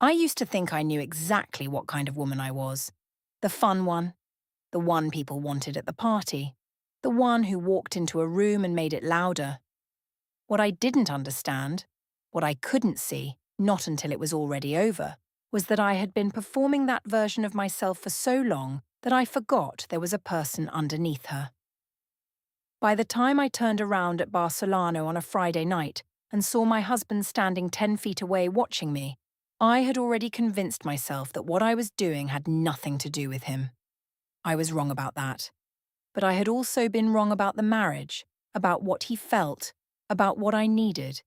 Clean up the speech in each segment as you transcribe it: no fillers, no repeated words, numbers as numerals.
I used to think I knew exactly what kind of woman I was. The fun one, the one people wanted at the party, the one who walked into a room and made it louder. What I didn't understand, what I couldn't see, not until it was already over, was that I had been performing that version of myself for so long that I forgot there was a person underneath her. By the time I turned around at Barcelona on a Friday night and saw my husband standing 10 feet away watching me, I had already convinced myself that what I was doing had nothing to do with him. I was wrong about that. But I had also been wrong about the marriage, about what he felt, about what I needed.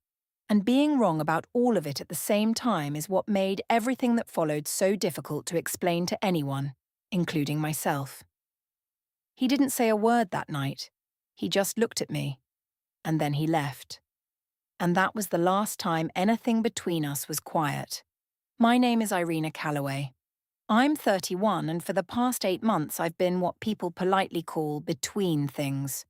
And being wrong about all of it at the same time is what made everything that followed so difficult to explain to anyone, including myself. He didn't say a word that night. He just looked at me, and then he left. And that was the last time anything between us was quiet. My name is Irina Calloway. I'm 31, and for the past 8 months I've been what people politely call between things.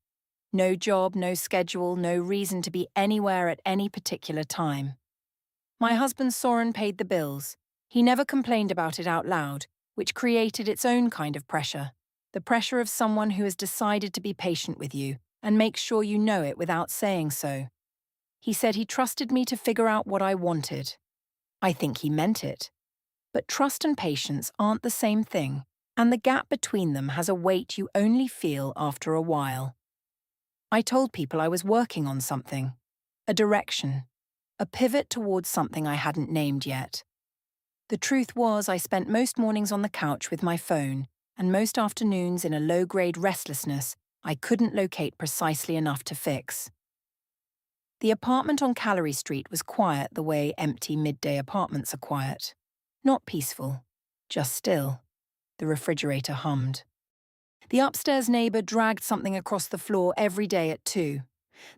No job, no schedule, no reason to be anywhere at any particular time. My husband Soren paid the bills. He never complained about it out loud, which created its own kind of pressure. The pressure of someone who has decided to be patient with you and make sure you know it without saying so. He said he trusted me to figure out what I wanted. I think he meant it. But trust and patience aren't the same thing, and the gap between them has a weight you only feel after a while. I told people I was working on something, a direction, a pivot towards something I hadn't named yet. The truth was I spent most mornings on the couch with my phone, and most afternoons in a low-grade restlessness I couldn't locate precisely enough to fix. The apartment on Calorie Street was quiet the way empty midday apartments are quiet. Not peaceful, just still. The refrigerator hummed. The upstairs neighbour dragged something across the floor every day at 2.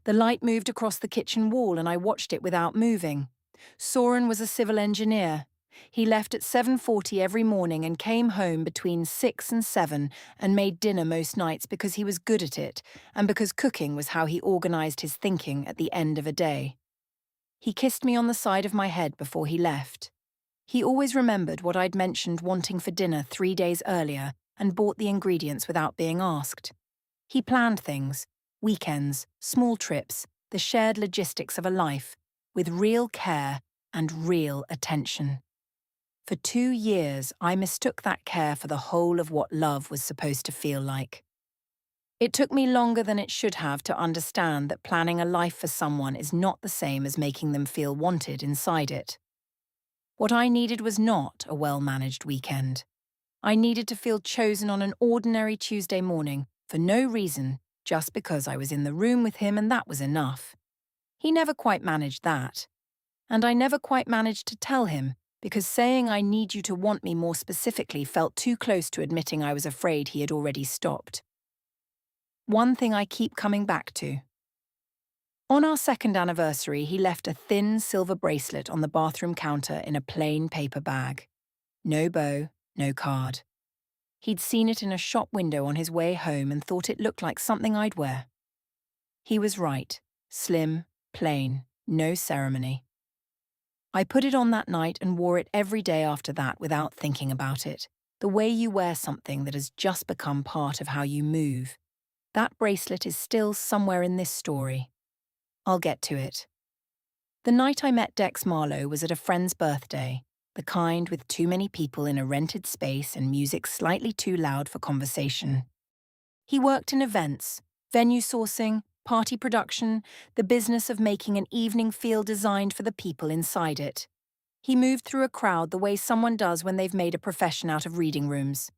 The light moved across the kitchen wall and I watched it without moving. Soren was a civil engineer. He left at 7:40 every morning and came home between 6 and 7 and made dinner most nights because he was good at it and because cooking was how he organised his thinking at the end of a day. He kissed me on the side of my head before he left. He always remembered what I'd mentioned wanting for dinner 3 days earlier and bought the ingredients without being asked. He planned things, weekends, small trips, the shared logistics of a life, with real care and real attention. For 2 years, I mistook that care for the whole of what love was supposed to feel like. It took me longer than it should have to understand that planning a life for someone is not the same as making them feel wanted inside it. What I needed was not a well-managed weekend. I needed to feel chosen on an ordinary Tuesday morning, for no reason, just because I was in the room with him and that was enough. He never quite managed that. And I never quite managed to tell him, because saying I need you to want me more specifically felt too close to admitting I was afraid he had already stopped. One thing I keep coming back to. On our second anniversary, he left a thin silver bracelet on the bathroom counter in a plain paper bag. No bow, no card. He'd seen it in a shop window on his way home and thought it looked like something I'd wear. He was right. Slim, plain, no ceremony. I put it on that night and wore it every day after that without thinking about it. The way you wear something that has just become part of how you move. That bracelet is still somewhere in this story. I'll get to it. The night I met Dex Marlo was at a friend's birthday, the kind with too many people in a rented space and music slightly too loud for conversation. He worked in events, venue sourcing, party production, the business of making an evening feel designed for the people inside it. He moved through a crowd the way someone does when they've made a profession out of reading rooms.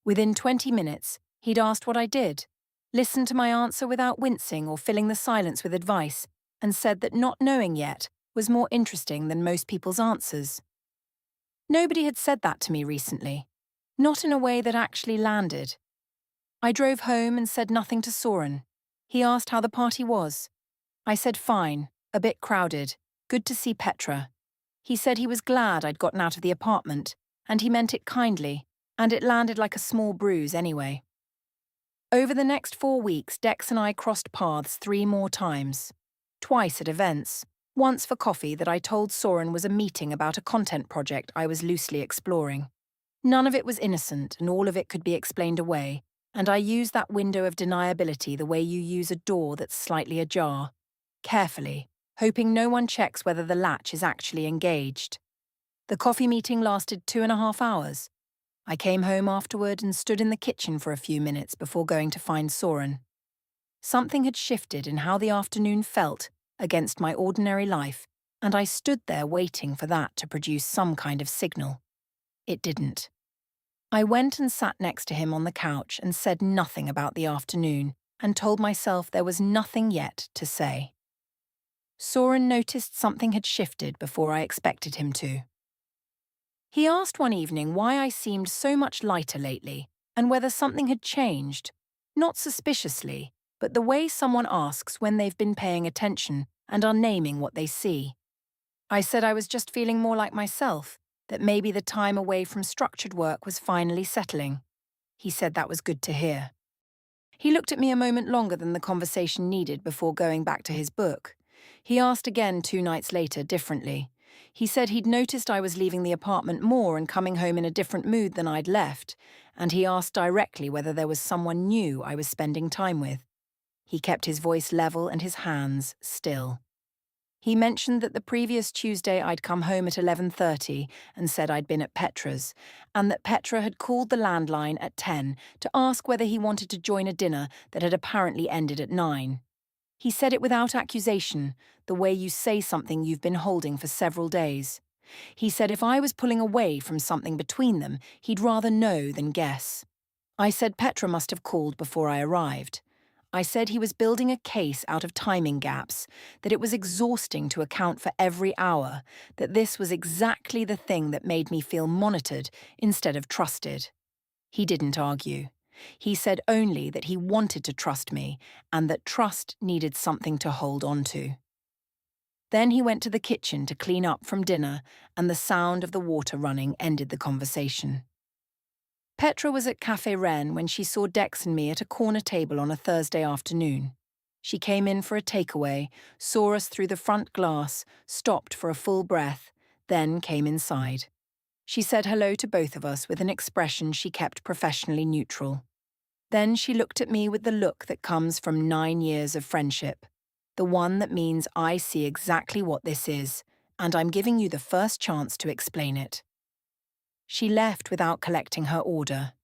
Within 20 minutes, he'd asked what I did, listened to my answer without wincing or filling the silence with advice, and said that not knowing yet was more interesting than most people's answers. Nobody had said that to me recently, not in a way that actually landed. I drove home and said nothing to Soren. He asked how the party was. I said fine, a bit crowded, good to see Petra. He said he was glad I'd gotten out of the apartment, and he meant it kindly, and it landed like a small bruise anyway. Over the next 4 weeks, Dex and I crossed paths 3 more times. Twice at events, Once for coffee that I told Soren was a meeting about a content project I was loosely exploring. None of it was innocent and all of it could be explained away, and I used that window of deniability the way you use a door that's slightly ajar, carefully, hoping no one checks whether the latch is actually engaged. The coffee meeting lasted 2.5 hours. I came home afterward and stood in the kitchen for a few minutes before going to find Soren. Something had shifted in how the afternoon felt against my ordinary life, and I stood there waiting for that to produce some kind of signal. It didn't. I went and sat next to him on the couch and said nothing about the afternoon, and told myself there was nothing yet to say. Soren noticed something had shifted before I expected him to. He asked one evening why I seemed so much lighter lately, and whether something had changed, not suspiciously, but the way someone asks when they've been paying attention and are naming what they see. I said I was just feeling more like myself, that maybe the time away from structured work was finally settling. He said that was good to hear. He looked at me a moment longer than the conversation needed before going back to his book. He asked again 2 nights later, differently. He said he'd noticed I was leaving the apartment more and coming home in a different mood than I'd left, and he asked directly whether there was someone new I was spending time with. He kept his voice level and his hands still. He mentioned that the previous Tuesday I'd come home at 11:30 and said I'd been at Petra's, and that Petra had called the landline at 10 to ask whether he wanted to join a dinner that had apparently ended at 9. He said it without accusation, the way you say something you've been holding for several days. He said if I was pulling away from something between them, he'd rather know than guess. I said Petra must have called before I arrived. I said he was building a case out of timing gaps, that it was exhausting to account for every hour, that this was exactly the thing that made me feel monitored instead of trusted. He didn't argue. He said only that he wanted to trust me and that trust needed something to hold on to. Then he went to the kitchen to clean up from dinner, and the sound of the water running ended the conversation. Petra was at Café Rennes when she saw Dex and me at a corner table on a Thursday afternoon. She came in for a takeaway, saw us through the front glass, stopped for a full breath, then came inside. She said hello to both of us with an expression she kept professionally neutral. Then she looked at me with the look that comes from 9 years of friendship, the one that means I see exactly what this is, and I'm giving you the first chance to explain it. She left without collecting her order.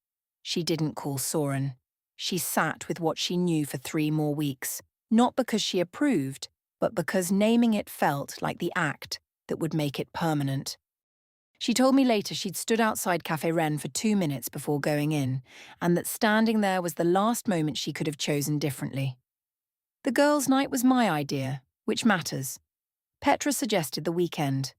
She didn't call Soren. She sat with what she knew for 3 more weeks, not because she approved, but because naming it felt like the act that would make it permanent. She told me later she'd stood outside Café Rennes for 2 minutes before going in, and that standing there was the last moment she could have chosen differently. The girls' night was my idea, which matters. Petra suggested the weekend.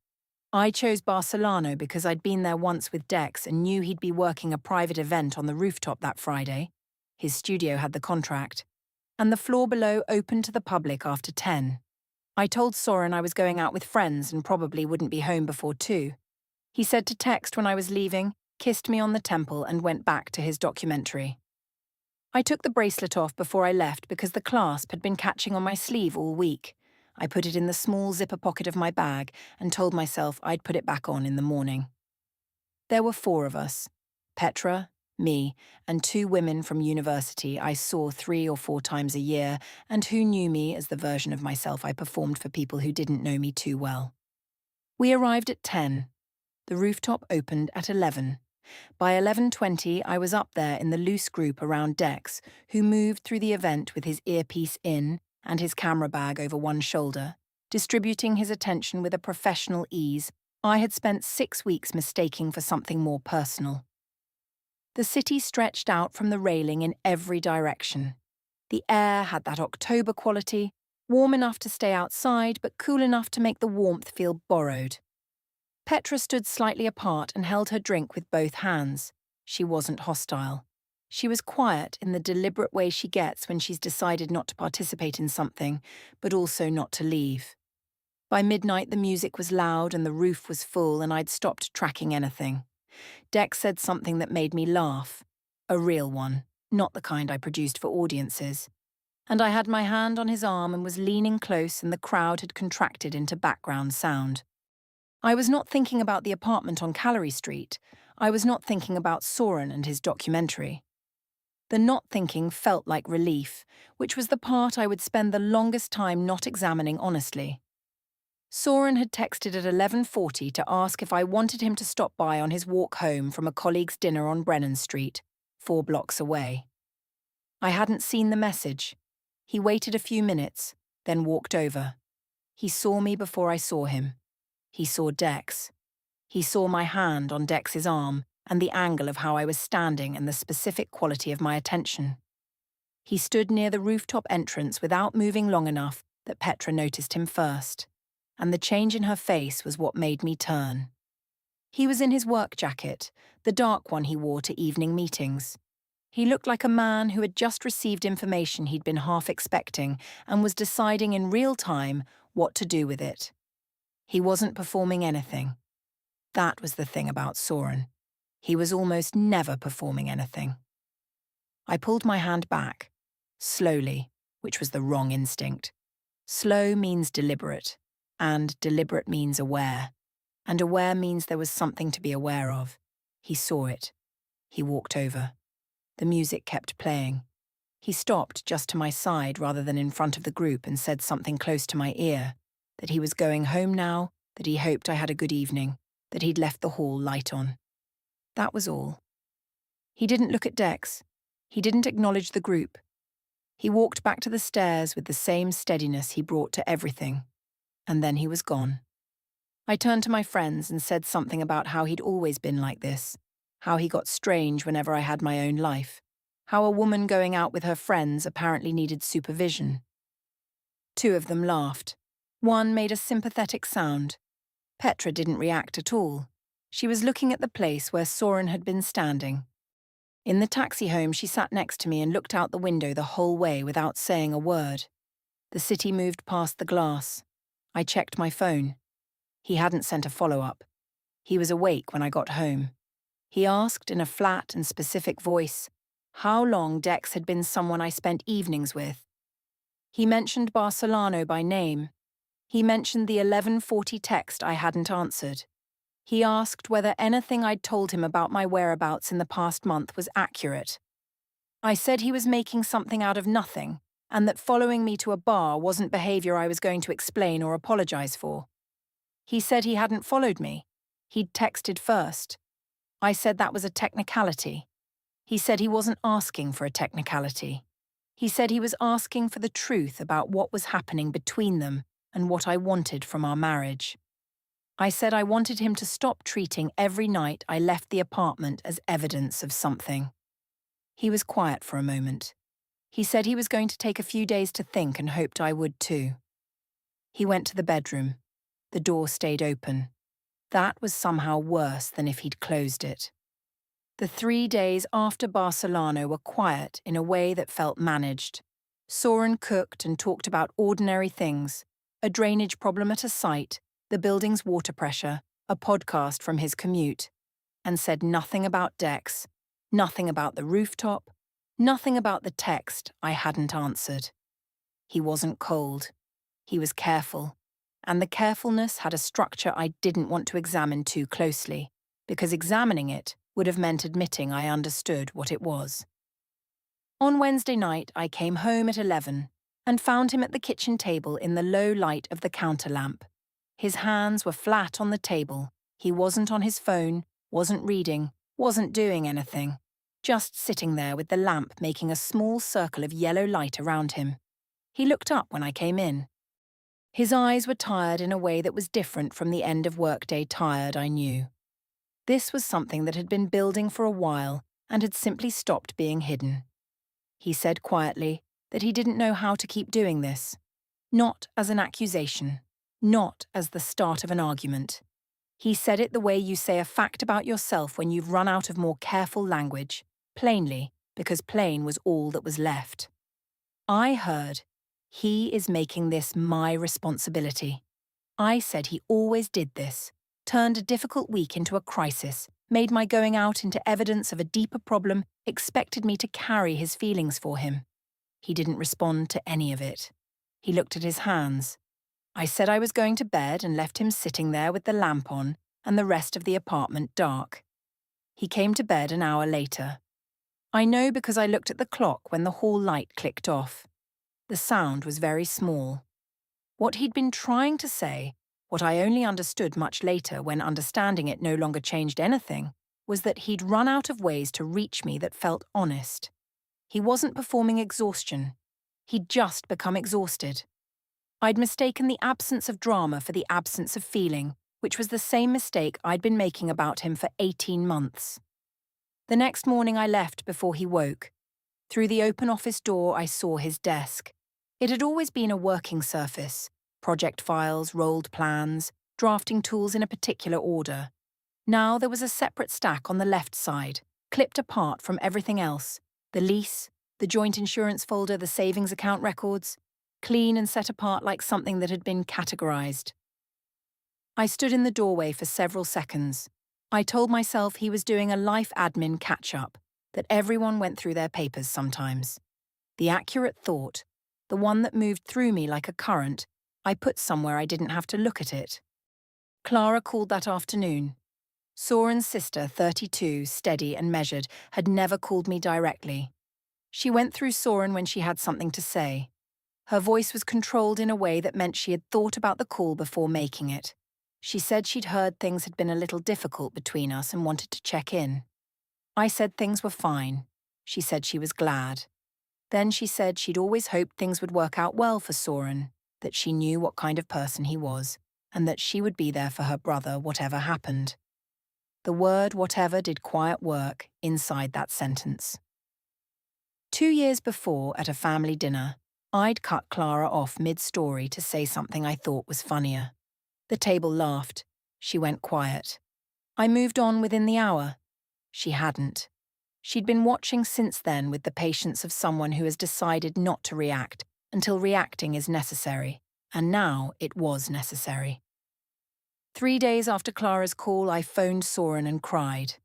I chose Barcelona because I'd been there once with Dex and knew he'd be working a private event on the rooftop that Friday. His studio had the contract. And the floor below opened to the public after 10. I told Soren I was going out with friends and probably wouldn't be home before 2. He said to text when I was leaving, kissed me on the temple and went back to his documentary. I took the bracelet off before I left because the clasp had been catching on my sleeve all week. I put it in the small zipper pocket of my bag and told myself I'd put it back on in the morning. There were 4 of us, Petra, me, and 2 women from university I saw 3 or 4 times a year and who knew me as the version of myself I performed for people who didn't know me too well. We arrived at 10. The rooftop opened at 11. By 11:20, I was up there in the loose group around Dex, who moved through the event with his earpiece in and his camera bag over one shoulder, distributing his attention with a professional ease I had spent 6 weeks mistaking for something more personal. The city stretched out from the railing in every direction. The air had that October quality, warm enough to stay outside but cool enough to make the warmth feel borrowed. Petra stood slightly apart and held her drink with both hands. She wasn't hostile. She was quiet in the deliberate way she gets when she's decided not to participate in something, but also not to leave. By midnight, the music was loud and the roof was full and I'd stopped tracking anything. Dex said something that made me laugh. A real one, not the kind I produced for audiences. And I had my hand on his arm and was leaning close, and the crowd had contracted into background sound. I was not thinking about the apartment on Calorie Street. I was not thinking about Soren and his documentary. The not thinking felt like relief, which was the part I would spend the longest time not examining honestly. Soren had texted at 11:40 to ask if I wanted him to stop by on his walk home from a colleague's dinner on Brennan Street, 4 blocks away. I hadn't seen the message. He waited a few minutes, then walked over. He saw me before I saw him. He saw Dex. He saw my hand on Dex's arm and the angle of how I was standing and the specific quality of my attention. He stood near the rooftop entrance without moving long enough that Petra noticed him first, and the change in her face was what made me turn. He was in his work jacket, the dark one he wore to evening meetings. He looked like a man who had just received information he'd been half expecting and was deciding in real time what to do with it. He wasn't performing anything. That was the thing about Soren. He was almost never performing anything. I pulled my hand back, slowly, which was the wrong instinct. Slow means deliberate, and deliberate means aware. And aware means there was something to be aware of. He saw it. He walked over. The music kept playing. He stopped just to my side rather than in front of the group and said something close to my ear, that he was going home now, that he hoped I had a good evening, that he'd left the hall light on. That was all. He didn't look at Dex. He didn't acknowledge the group. He walked back to the stairs with the same steadiness he brought to everything, and then he was gone. I turned to my friends and said something about how he'd always been like this, how he got strange whenever I had my own life, how a woman going out with her friends apparently needed supervision. 2 of them laughed. One made a sympathetic sound. Petra didn't react at all. She was looking at the place where Soren had been standing. In the taxi home, she sat next to me and looked out the window the whole way without saying a word. The city moved past the glass. I checked my phone. He hadn't sent a follow-up. He was awake when I got home. He asked in a flat and specific voice how long Dex had been someone I spent evenings with. He mentioned Barcelona by name. He mentioned the 11:40 text I hadn't answered. He asked whether anything I'd told him about my whereabouts in the past month was accurate. I said he was making something out of nothing, and that following me to a bar wasn't behavior I was going to explain or apologize for. He said he hadn't followed me. He'd texted first. I said that was a technicality. He said he wasn't asking for a technicality. He said he was asking for the truth about what was happening between them and what I wanted from our marriage. I said I wanted him to stop treating every night I left the apartment as evidence of something. He was quiet for a moment. He said he was going to take a few days to think and hoped I would too. He went to the bedroom. The door stayed open. That was somehow worse than if he'd closed it. The 3 days after Barcelona were quiet in a way that felt managed. Soren cooked and talked about ordinary things, a drainage problem at a site, the building's water pressure, a podcast from his commute, and said nothing about Dex, nothing about the rooftop, nothing about the text I hadn't answered. He wasn't cold. He was careful, and the carefulness had a structure I didn't want to examine too closely, because examining it would have meant admitting I understood what it was. On Wednesday night, I came home at 11 and found him at the kitchen table in the low light of the counter lamp. His hands were flat on the table. He wasn't on his phone, wasn't reading, wasn't doing anything, just sitting there with the lamp making a small circle of yellow light around him. He looked up when I came in. His eyes were tired in a way that was different from the end of workday tired I knew. This was something that had been building for a while and had simply stopped being hidden. He said quietly that he didn't know how to keep doing this. Not as an accusation, not as the start of an argument. He said it the way you say a fact about yourself when you've run out of more careful language, plainly, because plain was all that was left. I heard, he is making this my responsibility. I said he always did this, turned a difficult week into a crisis, made my going out into evidence of a deeper problem, expected me to carry his feelings for him. He didn't respond to any of it. He looked at his hands. I said I was going to bed and left him sitting there with the lamp on and the rest of the apartment dark. He came to bed an hour later. I know because I looked at the clock when the hall light clicked off. The sound was very small. What he'd been trying to say, what I only understood much later when understanding it no longer changed anything, was that he'd run out of ways to reach me that felt honest. He wasn't performing exhaustion. He'd just become exhausted. I'd mistaken the absence of drama for the absence of feeling, which was the same mistake I'd been making about him for 18 months. The next morning I left before he woke. Through the open office door I saw his desk. It had always been a working surface: project files, rolled plans, drafting tools in a particular order. Now there was a separate stack on the left side, clipped apart from everything else: the lease, the joint insurance folder, the savings account records, clean and set apart like something that had been categorized. I stood in the doorway for several seconds. I told myself he was doing a life admin catch-up, that everyone went through their papers sometimes. The accurate thought, the one that moved through me like a current, I put somewhere I didn't have to look at it. Clara called that afternoon. Soren's sister, 32, steady and measured, had never called me directly. She went through Soren when she had something to say. Her voice was controlled in a way that meant she had thought about the call before making it. She said she'd heard things had been a little difficult between us and wanted to check in. I said things were fine. She said she was glad. Then she said she'd always hoped things would work out well for Soren, that she knew what kind of person he was, and that she would be there for her brother whatever happened. The word whatever did quiet work inside that sentence. 2 years before, at a family dinner, I'd cut Clara off mid-story to say something I thought was funnier. The table laughed. She went quiet. I moved on within the hour. She hadn't. She'd been watching since then with the patience of someone who has decided not to react until reacting is necessary, and now it was necessary. 3 days after Clara's call, I phoned Soren and cried.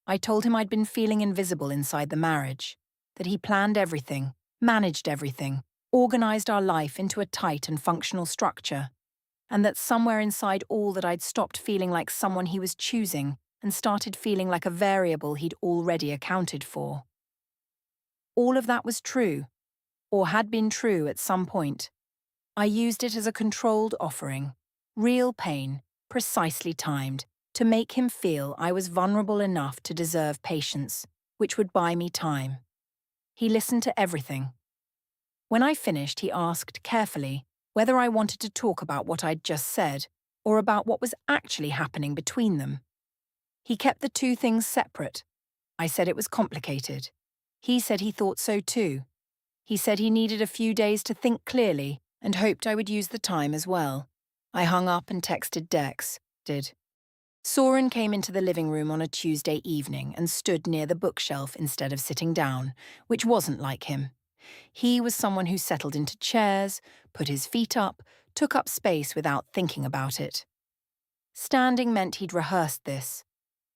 I told him I'd been feeling invisible inside the marriage, that he planned everything, managed everything, organized our life into a tight and functional structure, and that somewhere inside all that I'd stopped feeling like someone he was choosing and started feeling like a variable he'd already accounted for. All of that was true, or had been true at some point. I used it as a controlled offering, real pain, precisely timed, to make him feel I was vulnerable enough to deserve patience, which would buy me time. He listened to everything. When I finished, he asked carefully whether I wanted to talk about what I'd just said or about what was actually happening between them. He kept the two things separate. I said it was complicated. He said he thought so too. He said he needed a few days to think clearly and hoped I would use the time as well. I hung up and texted Dex. Soren came into the living room on a Tuesday evening and stood near the bookshelf instead of sitting down, which wasn't like him. He was someone who settled into chairs, put his feet up, took up space without thinking about it. Standing meant he'd rehearsed this.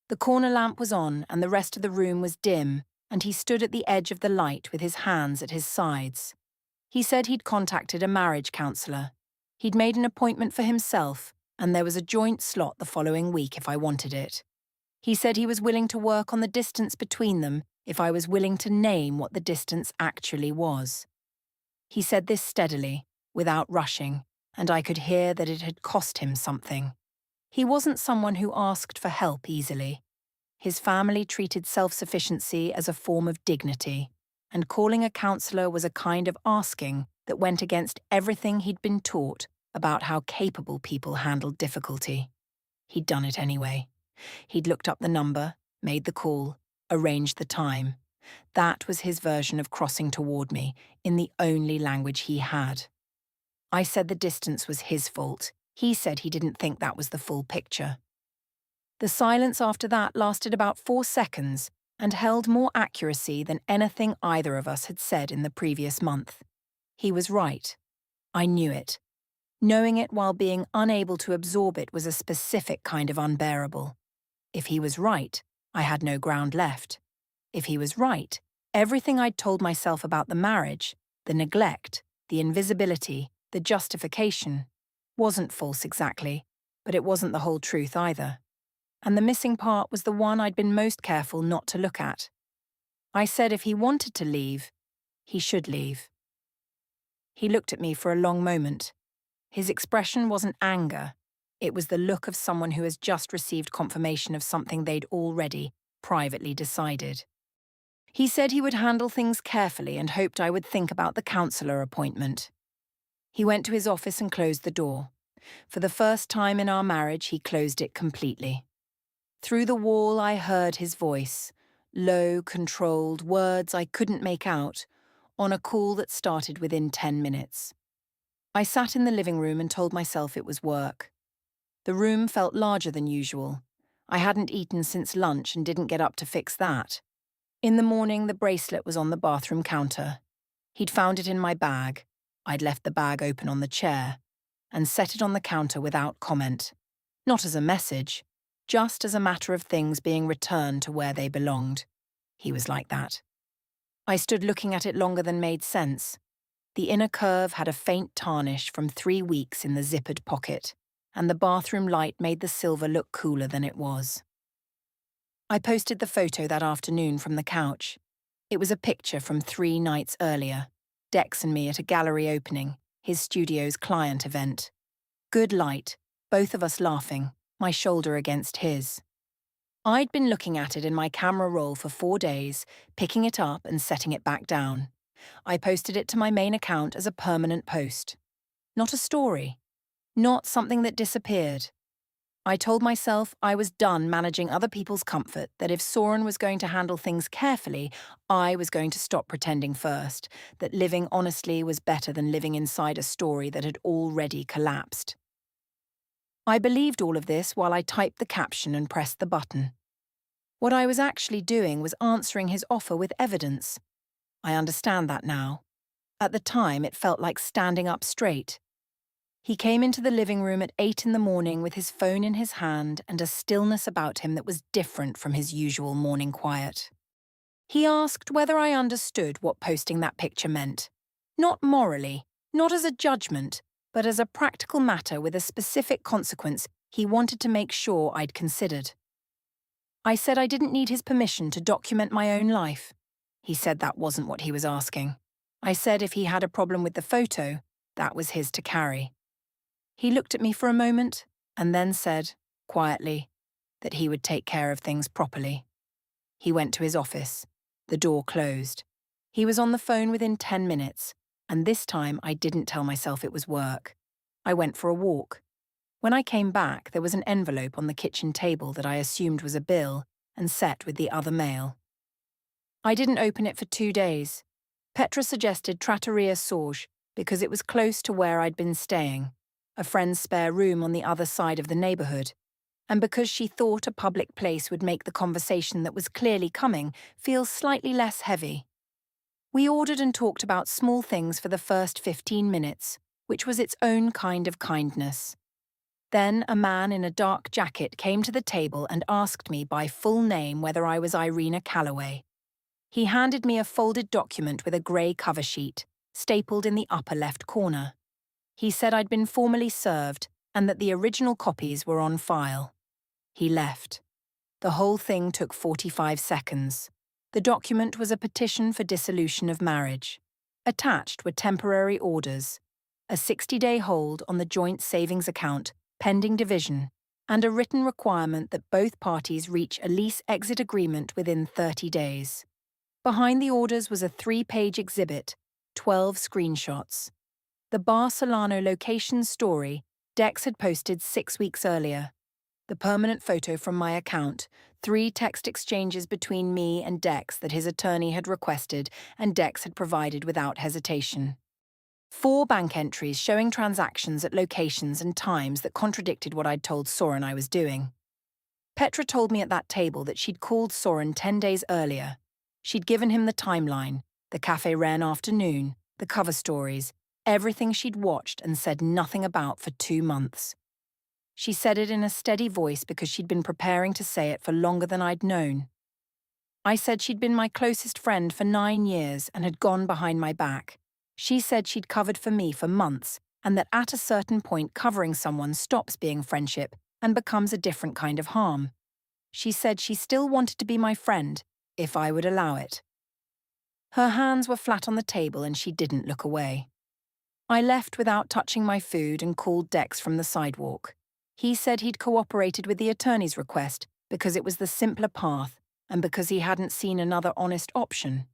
The corner lamp was on and the rest of the room was dim, and he stood at the edge of the light with his hands at his sides. He said he'd contacted a marriage counsellor. He'd made an appointment for himself, and there was a joint slot the following week if I wanted it. He said he was willing to work on the distance between them if I was willing to name what the distance actually was. He said this steadily, without rushing, and I could hear that it had cost him something. He wasn't someone who asked for help easily. His family treated self-sufficiency as a form of dignity, and calling a counsellor was a kind of asking that went against everything he'd been taught about how capable people handled difficulty. He'd done it anyway. He'd looked up the number, made the call, arranged the time. That was his version of crossing toward me, in the only language he had. I said the distance was his fault. He said he didn't think that was the full picture. The silence after that lasted about 4 seconds and held more accuracy than anything either of us had said in the previous month. He was right. I knew it. Knowing it while being unable to absorb it was a specific kind of unbearable. If he was right, I had no ground left. If he was right, everything I'd told myself about the marriage, The neglect, the invisibility, the justification wasn't false exactly, but it wasn't the whole truth either. And the missing part was the one I'd been most careful not to look at. I said if he wanted to leave, he should leave. He looked at me for a long moment. His expression wasn't anger. It was the look of someone who has just received confirmation of something they'd already, privately decided. He said he would handle things carefully and hoped I would think about the counselor appointment. He went to his office and closed the door. For the first time in our marriage, he closed it completely. Through the wall, I heard his voice, low, controlled, words I couldn't make out, on a call that started within 10 minutes. I sat in the living room and told myself it was work. The room felt larger than usual. I hadn't eaten since lunch and didn't get up to fix that. In the morning, the bracelet was on the bathroom counter. He'd found it in my bag. I'd left the bag open on the chair and set it on the counter without comment. Not as a message, just as a matter of things being returned to where they belonged. He was like that. I stood looking at it longer than made sense. The inner curve had a faint tarnish from 3 weeks in the zippered pocket, and the bathroom light made the silver look cooler than it was. I posted the photo that afternoon from the couch. It was a picture from 3 nights earlier, Dex and me at a gallery opening, his studio's client event. Good light, both of us laughing, my shoulder against his. I'd been looking at it in my camera roll for 4 days, picking it up and setting it back down. I posted it to my main account as a permanent post. Not a story. Not something that disappeared. I told myself I was done managing other people's comfort, that if Soren was going to handle things carefully, I was going to stop pretending first, that living honestly was better than living inside a story that had already collapsed. I believed all of this while I typed the caption and pressed the button. What I was actually doing was answering his offer with evidence. I understand that now. At the time, it felt like standing up straight. He came into the living room at 8 in the morning with his phone in his hand and a stillness about him that was different from his usual morning quiet. He asked whether I understood what posting that picture meant. Not morally, not as a judgment, but as a practical matter with a specific consequence he wanted to make sure I'd considered. I said I didn't need his permission to document my own life. He said that wasn't what he was asking. I said if he had a problem with the photo, that was his to carry. He looked at me for a moment and then said, quietly, that he would take care of things properly. He went to his office. The door closed. He was on the phone within 10 minutes, and this time I didn't tell myself it was work. I went for a walk. When I came back, there was an envelope on the kitchen table that I assumed was a bill and set with the other mail. I didn't open it for 2 days. Petra suggested Trattoria Sorge because it was close to where I'd been staying, a friend's spare room on the other side of the neighborhood, and because she thought a public place would make the conversation that was clearly coming feel slightly less heavy. We ordered and talked about small things for the first 15 minutes, which was its own kind of kindness. Then a man in a dark jacket came to the table and asked me by full name whether I was Irina Calloway. He handed me a folded document with a grey cover sheet, stapled in the upper left corner. He said I'd been formally served and that the original copies were on file. He left. The whole thing took 45 seconds. The document was a petition for dissolution of marriage. Attached were temporary orders, a 60-day hold on the joint savings account pending division, and a written requirement that both parties reach a lease exit agreement within 30 days. Behind the orders was a 3-page exhibit, 12 screenshots. The Bar Solano location story Dex had posted 6 weeks earlier. The permanent photo from my account, 3 text exchanges between me and Dex that his attorney had requested and Dex had provided without hesitation. 4 bank entries showing transactions at locations and times that contradicted what I'd told Soren I was doing. Petra told me at that table that she'd called Soren 10 days earlier. She'd given him the timeline, the Café Rennes afternoon, the cover stories, everything she'd watched and said nothing about for 2 months. She said it in a steady voice because she'd been preparing to say it for longer than I'd known. I said she'd been my closest friend for 9 years and had gone behind my back, She said she'd covered for me for months and that at a certain point covering someone stops being friendship and becomes a different kind of harm. She said she still wanted to be my friend, if I would allow it. Her hands were flat on the table and she didn't look away. I left without touching my food and called Dex from the sidewalk. He said he'd cooperated with the attorney's request because it was the simpler path and because he hadn't seen another honest option.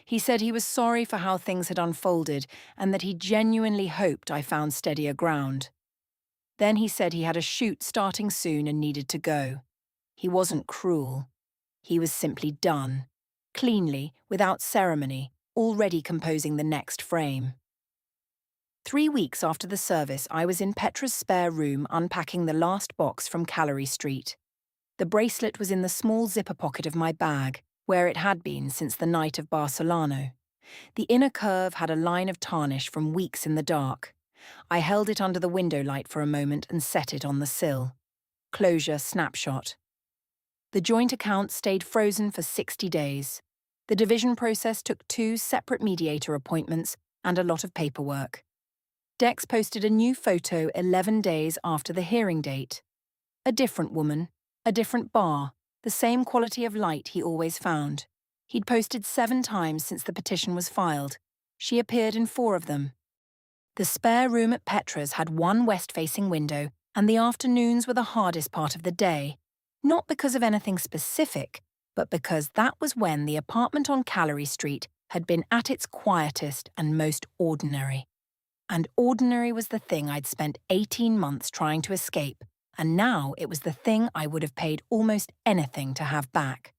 He said he was sorry for how things had unfolded and that he genuinely hoped I found steadier ground. Then he said he had a shoot starting soon and needed to go. He wasn't cruel. He was simply done, cleanly, without ceremony, already composing the next frame. 3 weeks after the service, I was in Petra's spare room unpacking the last box from Calorie Street. The bracelet was in the small zipper pocket of my bag, where it had been since the night of Barcelona. The inner curve had a line of tarnish from weeks in the dark. I held it under the window light for a moment and set it on the sill. Closure snapshot. The joint account stayed frozen for 60 days. The division process took 2 separate mediator appointments and a lot of paperwork. Dex posted a new photo 11 days after the hearing date. A different woman, a different bar, the same quality of light he always found. He'd posted 7 times since the petition was filed. She appeared in 4 of them. The spare room at Petra's had 1 west-facing window, and the afternoons were the hardest part of the day, not because of anything specific, but because that was when the apartment on Calorie Street had been at its quietest and most ordinary. And ordinary was the thing I'd spent 18 months trying to escape, and now it was the thing I would have paid almost anything to have back.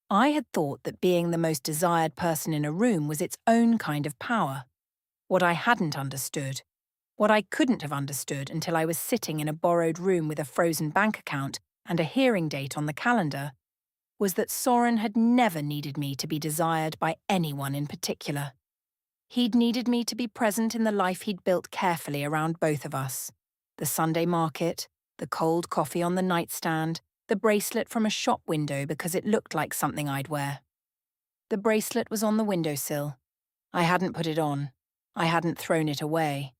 I had thought that being the most desired person in a room was its own kind of power. What I hadn't understood, what I couldn't have understood until I was sitting in a borrowed room with a frozen bank account and a hearing date on the calendar, was that Soren had never needed me to be desired by anyone in particular. He'd needed me to be present in the life he'd built carefully around both of us. The Sunday market, the cold coffee on the nightstand, the bracelet from a shop window because it looked like something I'd wear. The bracelet was on the windowsill. I hadn't put it on. I hadn't thrown it away.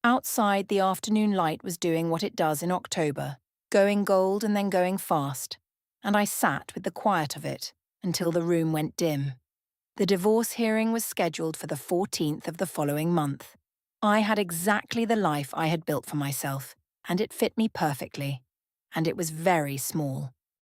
Outside, the afternoon light was doing what it does in October, going gold and then going fast, and I sat with the quiet of it until the room went dim. The divorce hearing was scheduled for the 14th of the following month. I had exactly the life I had built for myself, and it fit me perfectly. And it was very small.